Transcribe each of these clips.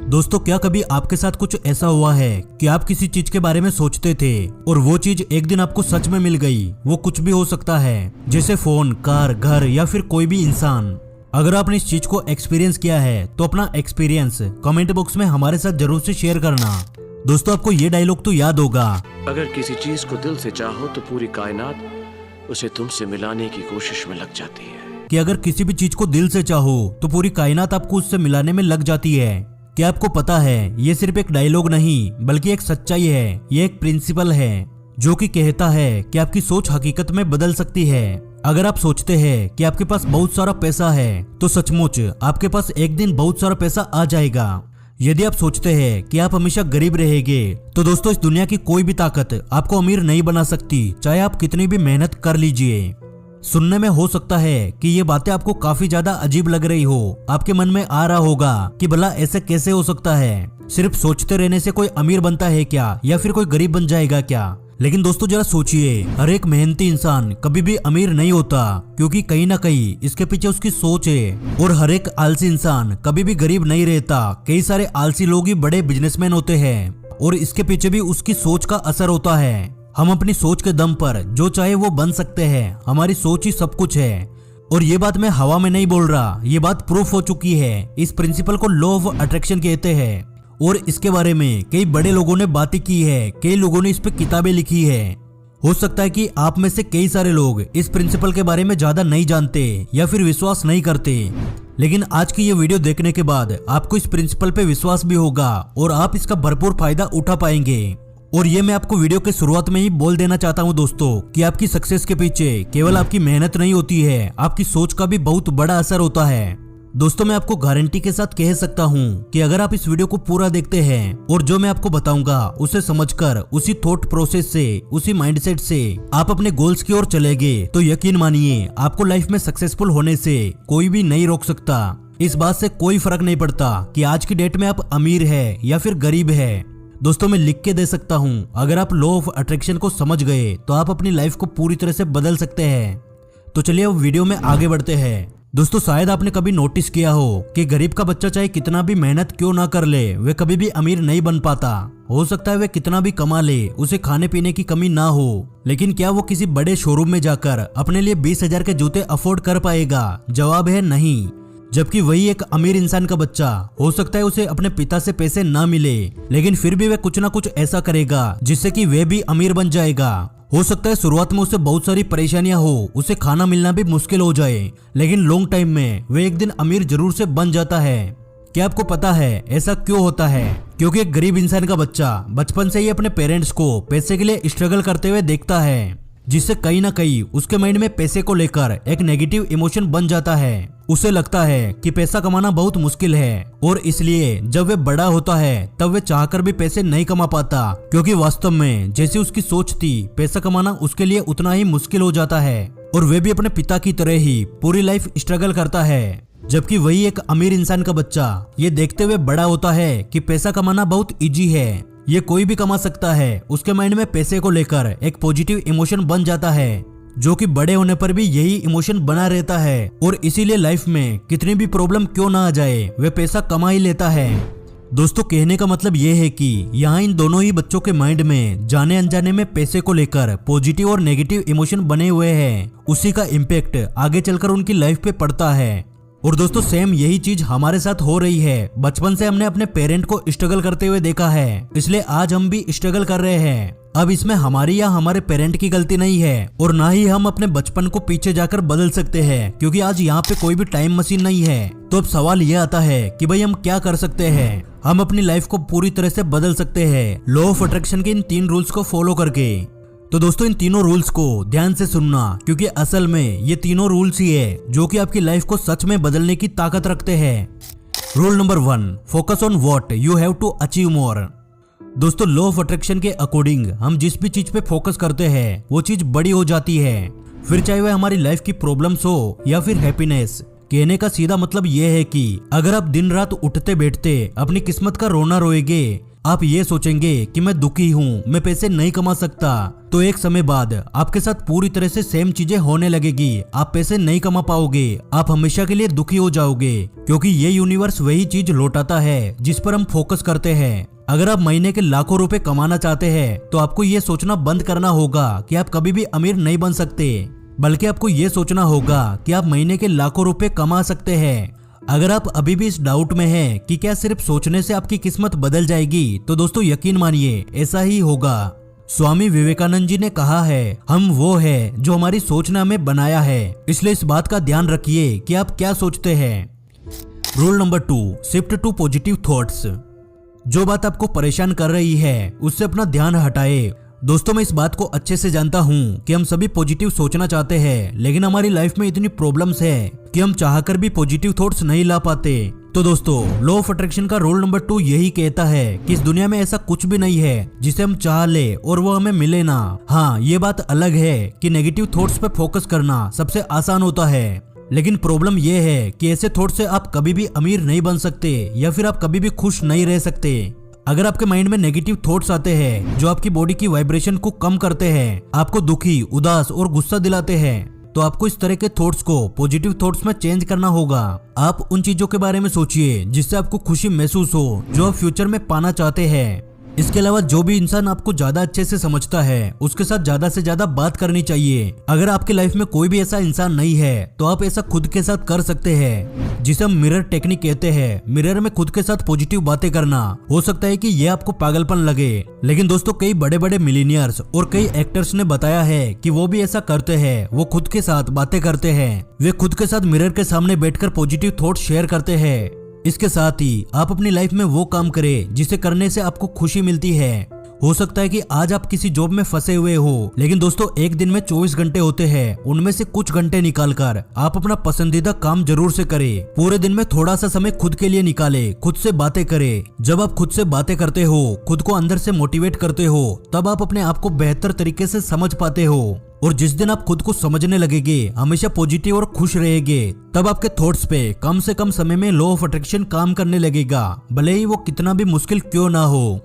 दोस्तों, क्या कभी आपके साथ कुछ ऐसा हुआ है कि आप किसी चीज के बारे में सोचते थे और वो चीज एक दिन आपको सच में मिल गई। वो कुछ भी हो सकता है, जैसे फोन, कार, घर या फिर कोई भी इंसान। अगर आपने इस चीज को एक्सपीरियंस किया है तो अपना एक्सपीरियंस कमेंट बॉक्स में हमारे साथ जरूर से शेयर करना। दोस्तों, आपको ये डायलॉग तो याद होगा, अगर किसी चीज को दिल से चाहो तो पूरी कायनात उसे तुमसे मिलाने की कोशिश में लग जाती है। कि अगर किसी भी चीज को दिल से चाहो तो पूरी कायनात आपको उससे मिलाने में लग जाती है। क्या आपको पता है, ये सिर्फ एक डायलॉग नहीं बल्कि एक सच्चाई है। ये एक प्रिंसिपल है जो कि कहता है कि आपकी सोच हकीकत में बदल सकती है। अगर आप सोचते हैं कि आपके पास बहुत सारा पैसा है तो सचमुच आपके पास एक दिन बहुत सारा पैसा आ जाएगा। यदि आप सोचते हैं कि आप हमेशा गरीब रहेंगे तो दोस्तों, इस दुनिया की कोई भी ताकत आपको अमीर नहीं बना सकती, चाहे आप कितनी भी मेहनत कर लीजिए। सुनने में हो सकता है कि ये बातें आपको काफी ज्यादा अजीब लग रही हो। आपके मन में आ रहा होगा कि भला ऐसे कैसे हो सकता है, सिर्फ सोचते रहने से कोई अमीर बनता है क्या, या फिर कोई गरीब बन जाएगा क्या। लेकिन दोस्तों, जरा सोचिए, हर एक मेहनती इंसान कभी भी अमीर नहीं होता, क्योंकि कहीं ना कहीं इसके पीछे उसकी सोच है। और हर एक आलसी इंसान कभी भी गरीब नहीं रहता। कई सारे आलसी लोग ही बड़े बिजनेसमैन होते हैं और इसके पीछे भी उसकी सोच का असर होता है। हम अपनी सोच के दम पर जो चाहे वो बन सकते हैं। हमारी सोच ही सब कुछ है। और ये बात मैं हवा में नहीं बोल रहा, ये बात प्रूफ हो चुकी है। इस प्रिंसिपल को लॉ ऑफ अट्रैक्शन कहते हैं और इसके बारे में कई बड़े लोगों ने बातें की है, कई लोगों ने इस पे किताबें लिखी है। हो सकता है कि आप में से कई सारे लोग इस प्रिंसिपल के बारे में ज्यादा नहीं जानते या फिर विश्वास नहीं करते, लेकिन आज की ये वीडियो देखने के बाद आपको इस प्रिंसिपल पे विश्वास भी होगा और आप इसका भरपूर फायदा उठा पाएंगे। और ये मैं आपको वीडियो के शुरुआत में ही बोल देना चाहता हूँ दोस्तों, कि आपकी सक्सेस के पीछे केवल आपकी मेहनत नहीं होती है, आपकी सोच का भी बहुत बड़ा असर होता है। दोस्तों, मैं आपको गारंटी के साथ कह सकता हूँ कि अगर आप इस वीडियो को पूरा देखते हैं और जो मैं आपको बताऊंगा उसे समझकर, उसी थॉट प्रोसेस से, उसी माइंडसेट से आप अपने गोल्स की ओर चलेंगे, तो यकीन मानिए आपको लाइफ में सक्सेसफुल होने से कोई भी नहीं रोक सकता। इस बात से कोई फर्क नहीं पड़ता कि आज की डेट में आप अमीर है या फिर गरीब है। दोस्तों, मैं लिख के दे सकता हूँ, अगर आप लॉ ऑफ अट्रैक्शन को समझ गए तो आप अपनी लाइफ को पूरी तरह से बदल सकते हैं। तो चलिए अब वीडियो में आगे बढ़ते हैं। दोस्तों, शायद आपने कभी नोटिस किया हो कि गरीब का बच्चा चाहे कितना भी मेहनत क्यों ना कर ले, वे कभी भी अमीर नहीं बन पाता। हो सकता है वे कितना भी कमा ले, उसे खाने पीने की कमी ना हो, लेकिन क्या वो किसी बड़े शोरूम में जाकर अपने लिए 20,000 के जूते अफोर्ड कर पाएगा? जवाब है नहीं। जबकि वही एक अमीर इंसान का बच्चा, हो सकता है उसे अपने पिता से पैसे ना मिले, लेकिन फिर भी वह कुछ ना कुछ ऐसा करेगा जिससे कि वह भी अमीर बन जाएगा। हो सकता है शुरुआत में उसे बहुत सारी परेशानियां हो, उसे खाना मिलना भी मुश्किल हो जाए, लेकिन लॉन्ग टाइम में वह एक दिन अमीर जरूर से बन जाता है। क्या आपको पता है ऐसा क्यों होता है? क्योंकि एक गरीब इंसान का बच्चा बचपन से ही अपने पेरेंट्स को पैसे के लिए स्ट्रगल करते हुए देखता है, जिससे कहीं ना कहीं उसके माइंड में पैसे को लेकर एक नेगेटिव इमोशन बन जाता है। उसे लगता है कि पैसा कमाना बहुत मुश्किल है और इसलिए जब वह बड़ा होता है तब वह चाहकर भी पैसे नहीं कमा पाता, क्योंकि वास्तव में जैसी उसकी सोच थी, पैसा कमाना उसके लिए उतना ही मुश्किल हो जाता है और वह भी अपने पिता की तरह ही पूरी लाइफ स्ट्रगल करता है। जबकि वही एक अमीर इंसान का बच्चा ये देखते हुए बड़ा होता है कि पैसा कमाना बहुत इजी है, ये कोई भी कमा सकता है। उसके माइंड में पैसे को लेकर एक पॉजिटिव इमोशन बन जाता है, जो कि बड़े होने पर भी यही इमोशन बना रहता है और इसीलिए लाइफ में कितनी भी प्रॉब्लम क्यों ना आ जाए, वे पैसा कमा ही लेता है। दोस्तों, कहने का मतलब ये है कि यहाँ इन दोनों ही बच्चों के माइंड में जाने अनजाने में पैसे को लेकर पॉजिटिव और नेगेटिव इमोशन बने हुए हैं। उसी का इम्पैक्ट आगे चलकर उनकी लाइफ पे पड़ता है। और दोस्तों, सेम यही चीज हमारे साथ हो रही है। बचपन से हमने अपने पेरेंट को स्ट्रगल करते हुए देखा है, इसलिए आज हम भी स्ट्रगल कर रहे हैं। अब इसमें हमारी या हमारे पेरेंट की गलती नहीं है और ना ही हम अपने बचपन को पीछे जाकर बदल सकते हैं, क्योंकि आज यहाँ पे कोई भी टाइम मशीन नहीं है। तो अब सवाल ये आता है कि भाई हम क्या कर सकते हैं? हम अपनी लाइफ को पूरी तरह से बदल सकते हैं लॉ ऑफ अट्रैक्शन के इन 3 रूल्स को फॉलो करके। तो दोस्तों, इन तीनों रूल्स को ध्यान से सुनना, क्योंकि असल में ये तीनों रूल्स ही है जो कि आपकी लाइफ को सच में बदलने की ताकत रखते हैं। Rule number 1, focus on what you have to achieve more. दोस्तों, लॉ ऑफ अट्रैक्शन के अकॉर्डिंग हम जिस भी चीज पे फोकस करते हैं वो चीज बड़ी हो जाती है, फिर चाहे वह हमारी लाइफ की प्रॉब्लम्स हो या फिर हैप्पीनेस। कहने का सीधा मतलब ये है कि अगर आप दिन रात उठते बैठते अपनी किस्मत का रोना रोएंगे, आप ये सोचेंगे कि मैं दुखी हूँ, मैं पैसे नहीं कमा सकता, तो एक समय बाद आपके साथ पूरी तरह से सेम चीजें होने लगेगी। आप पैसे नहीं कमा पाओगे, आप हमेशा के लिए दुखी हो जाओगे, क्योंकि ये यूनिवर्स वही चीज लौटाता है जिस पर हम फोकस करते हैं। अगर आप महीने के लाखों रुपए कमाना चाहते हैं तो आपको ये सोचना बंद करना होगा कि आप कभी भी अमीर नहीं बन सकते, बल्कि आपको ये सोचना होगा कि आप महीने के लाखों रुपए कमा सकते हैं। अगर आप अभी भी इस डाउट में हैं कि क्या सिर्फ सोचने से आपकी किस्मत बदल जाएगी, तो दोस्तों यकीन मानिए ऐसा ही होगा। स्वामी विवेकानंद जी ने कहा है, हम वो है जो हमारी सोच ने हमें बनाया है, इसलिए इस बात का ध्यान रखिए कि आप क्या सोचते हैं। Rule number 2, shift to positive thoughts. जो बात आपको परेशान कर रही है उससे अपना ध्यान हटाए। दोस्तों, मैं इस बात को अच्छे से जानता हूँ कि हम सभी पॉजिटिव सोचना चाहते हैं, लेकिन हमारी लाइफ में इतनी प्रॉब्लम्स है कि हम चाहकर भी पॉजिटिव थॉट्स नहीं ला पाते। तो दोस्तों, लॉ ऑफ अट्रैक्शन का रूल नंबर 2 यही कहता है कि इस दुनिया में ऐसा कुछ भी नहीं है जिसे हम चाह ले और वो हमें मिले ना। हाँ, ये बात अलग है कि नेगेटिव थॉट्स पे फोकस करना सबसे आसान होता है, लेकिन प्रॉब्लम यह है कि ऐसे थॉट से आप कभी भी अमीर नहीं बन सकते या फिर आप कभी भी खुश नहीं रह सकते। अगर आपके माइंड में नेगेटिव थॉट्स आते हैं जो आपकी बॉडी की वाइब्रेशन को कम करते हैं, आपको दुखी, उदास और गुस्सा दिलाते हैं, तो आपको इस तरह के थॉट्स को पॉजिटिव थॉट्स में चेंज करना होगा। आप उन चीजों के बारे में सोचिए जिससे आपको खुशी महसूस हो, जो आप फ्यूचर में पाना चाहते हैं। इसके अलावा जो भी इंसान आपको ज्यादा अच्छे से समझता है उसके साथ ज्यादा से ज्यादा बात करनी चाहिए। अगर आपकी लाइफ में कोई भी ऐसा इंसान नहीं है तो आप ऐसा खुद के साथ कर सकते हैं, जिसे हम मिरर टेक्निक कहते हैं। मिरर में खुद के साथ पॉजिटिव बातें करना। हो सकता है कि ये आपको पागलपन लगे, लेकिन दोस्तों कई बड़े बड़े मिलीनियर्स और कई एक्टर्स ने बताया है कि वो भी ऐसा करते हैं। वो खुद के साथ बातें करते हैं, वे खुद के साथ मिरर के सामने बैठकर पॉजिटिव थॉट शेयर करते हैं। इसके साथ ही आप अपनी लाइफ में वो काम करें जिसे करने से आपको खुशी मिलती है। हो सकता है कि आज आप किसी जॉब में फंसे हुए हो, लेकिन दोस्तों एक दिन में 24 घंटे होते हैं, उनमें से कुछ घंटे निकालकर आप अपना पसंदीदा काम जरूर से करें। पूरे दिन में थोड़ा सा समय खुद के लिए निकालें, खुद से बातें करें। जब आप खुद से बातें करते हो, खुद को अंदर से मोटिवेट करते हो, तब आप अपने आप को बेहतर तरीके से समझ पाते हो। और जिस दिन आप खुद को समझने लगेंगे, हमेशा पॉजिटिव और खुश रहेंगे, तब आपके थॉट्स पे कम से कम समय में लॉ ऑफ अट्रैक्शन काम करने लगेगा, भले ही वो कितना भी मुश्किल क्यों ना हो।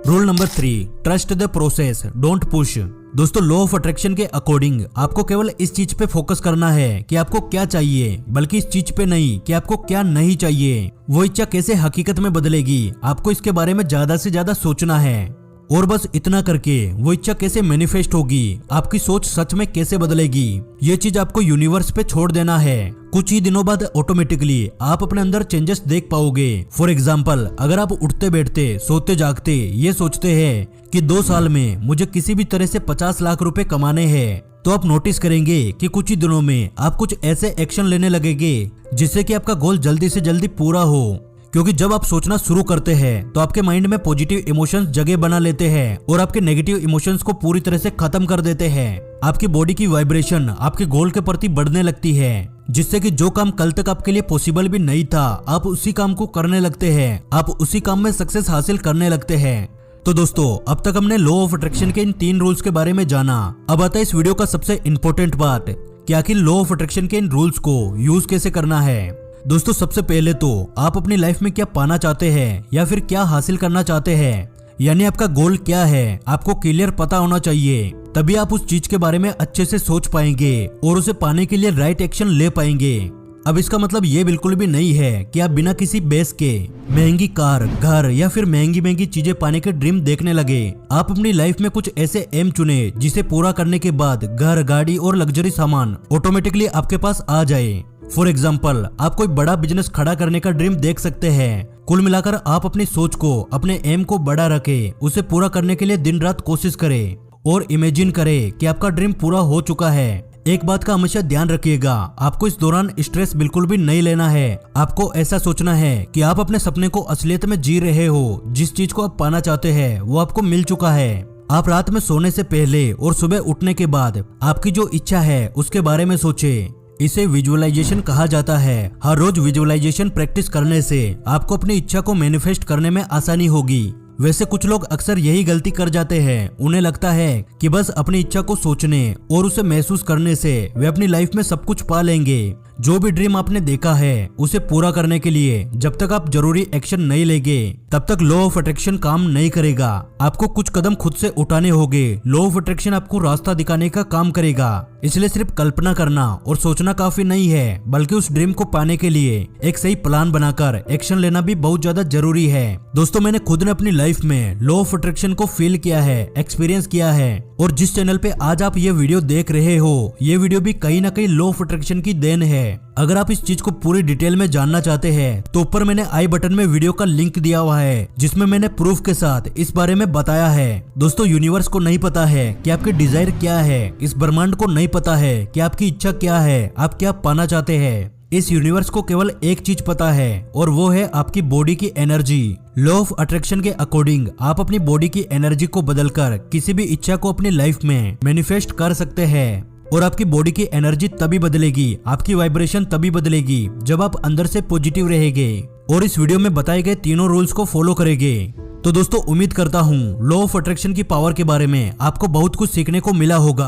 Rule number 3, trust the process, don't push. दोस्तों, लॉ ऑफ अट्रैक्शन के अकॉर्डिंग आपको केवल इस चीज पे फोकस करना है कि आपको क्या चाहिए, बल्कि इस चीज पे नहीं कि आपको क्या नहीं चाहिए। वो इच्छा कैसे हकीकत में बदलेगी, आपको इसके बारे में ज्यादा से ज्यादा सोचना है। और बस इतना करके वो इच्छा कैसे मैनिफेस्ट होगी, आपकी सोच सच में कैसे बदलेगी, ये चीज आपको यूनिवर्स पे छोड़ देना है। कुछ ही दिनों बाद ऑटोमेटिकली आप अपने अंदर चेंजेस देख पाओगे। फॉर एग्जाम्पल, अगर आप उठते बैठते, सोते जागते ये सोचते हैं कि 2 साल में मुझे किसी भी तरह से 50 लाख रुपए कमाने हैं, तो आप नोटिस करेंगे कि कुछ ही दिनों में आप कुछ ऐसे एक्शन लेने लगेंगे जिससे कि आपका गोल जल्दी से जल्दी पूरा हो। क्योंकि जब आप सोचना शुरू करते हैं तो आपके माइंड में पॉजिटिव इमोशंस जगह बना लेते हैं और आपके नेगेटिव इमोशंस को पूरी तरह से खत्म कर देते हैं। आपकी बॉडी की वाइब्रेशन आपके गोल के प्रति बढ़ने लगती है, जिससे कि जो काम कल तक आपके लिए पॉसिबल भी नहीं था, आप उसी काम को करने लगते हैं, आप उसी काम में सक्सेस हासिल करने लगते हैं। तो दोस्तों, अब तक हमने लॉ ऑफ अट्रैक्शन के इन 3 रूल्स के बारे में जाना। अब आता है इस वीडियो का सबसे इंपॉर्टेंट बात कि आखिर लॉ ऑफ अट्रैक्शन के इन रूल्स को यूज कैसे करना है। दोस्तों, सबसे पहले तो आप अपनी लाइफ में क्या पाना चाहते हैं या फिर क्या हासिल करना चाहते हैं, यानी आपका गोल क्या है, आपको क्लियर पता होना चाहिए। तभी आप उस चीज के बारे में अच्छे से सोच पाएंगे और उसे पाने के लिए राइट एक्शन ले पाएंगे। अब इसका मतलब ये बिल्कुल भी नहीं है कि आप बिना किसी बेस के महंगी कार, घर या फिर महंगी महंगी चीजें पाने के ड्रीम देखने लगे। आप अपनी लाइफ में कुछ ऐसे एम चुने जिसे पूरा करने के बाद घर, गाड़ी और लग्जरी सामान ऑटोमेटिकली आपके पास आ जाए। फॉर एग्जाम्पल, आप कोई बड़ा बिजनेस खड़ा करने का ड्रीम देख सकते हैं। कुल मिलाकर आप अपनी सोच को, अपने एम को बड़ा रखें, उसे पूरा करने के लिए दिन रात कोशिश करें और इमेजिन करें कि आपका ड्रीम पूरा हो चुका है। एक बात का हमेशा ध्यान रखिएगा, आपको इस दौरान स्ट्रेस बिल्कुल भी नहीं लेना है। आपको ऐसा सोचना है कि आप अपने सपने को असलियत में जी रहे हो। जिस चीज को आप पाना चाहते हैं वो आपको मिल चुका है। आप रात में सोने से पहले और सुबह उठने के बाद आपकी जो इच्छा है उसके बारे में सोचें। इसे विजुअलाइजेशन कहा जाता है। हर रोज विजुअलाइजेशन प्रैक्टिस करने से आपको अपनी इच्छा को मैनिफेस्ट करने में आसानी होगी। वैसे कुछ लोग अक्सर यही गलती कर जाते हैं। उन्हें लगता है कि बस अपनी इच्छा को सोचने और उसे महसूस करने से वे अपनी लाइफ में सब कुछ पा लेंगे। जो भी ड्रीम आपने देखा है उसे पूरा करने के लिए जब तक आप जरूरी एक्शन नहीं लेंगे तब तक लॉ ऑफ अट्रैक्शन काम नहीं करेगा। आपको कुछ कदम खुद से उठाने होंगे। लॉ ऑफ अट्रैक्शन आपको रास्ता दिखाने का काम करेगा। इसलिए सिर्फ कल्पना करना और सोचना काफी नहीं है, बल्कि उस ड्रीम को पाने के लिए एक सही प्लान बनाकर एक्शन लेना भी बहुत ज्यादा जरूरी है। दोस्तों, मैंने खुद ने अपनी लाइफ में लॉ ऑफ अट्रैक्शन को फील किया है, एक्सपीरियंस किया है, और जिस चैनल पे आज आप ये वीडियो देख रहे हो, ये वीडियो भी कहीं ना कहीं लॉ ऑफ अट्रैक्शन की देन है। अगर आप इस चीज को पूरी डिटेल में जानना चाहते हैं तो ऊपर मैंने आई बटन में वीडियो का लिंक दिया हुआ है, जिसमें मैंने प्रूफ के साथ इस बारे में बताया है। दोस्तों, यूनिवर्स को नहीं पता है कि आपकी डिजायर क्या है, इस ब्रह्मांड को नहीं पता है कि आपकी इच्छा क्या है, आप क्या पाना चाहते हैं। इस यूनिवर्स को केवल एक चीज पता है, और वो है आपकी बॉडी की एनर्जी। लॉ ऑफ अट्रैक्शन के अकॉर्डिंग आप अपनी बॉडी की एनर्जी को बदलकर किसी भी इच्छा को अपनी लाइफ में मैनिफेस्ट कर सकते हैं। और आपकी बॉडी की एनर्जी तभी बदलेगी, आपकी वाइब्रेशन तभी बदलेगी जब आप अंदर से पॉजिटिव रहेंगे और इस वीडियो में बताए गए तीनों रूल्स को फॉलो करेंगे। तो दोस्तों, उम्मीद करता हूँ लॉ ऑफ अट्रैक्शन की पावर के बारे में आपको बहुत कुछ सीखने को मिला होगा।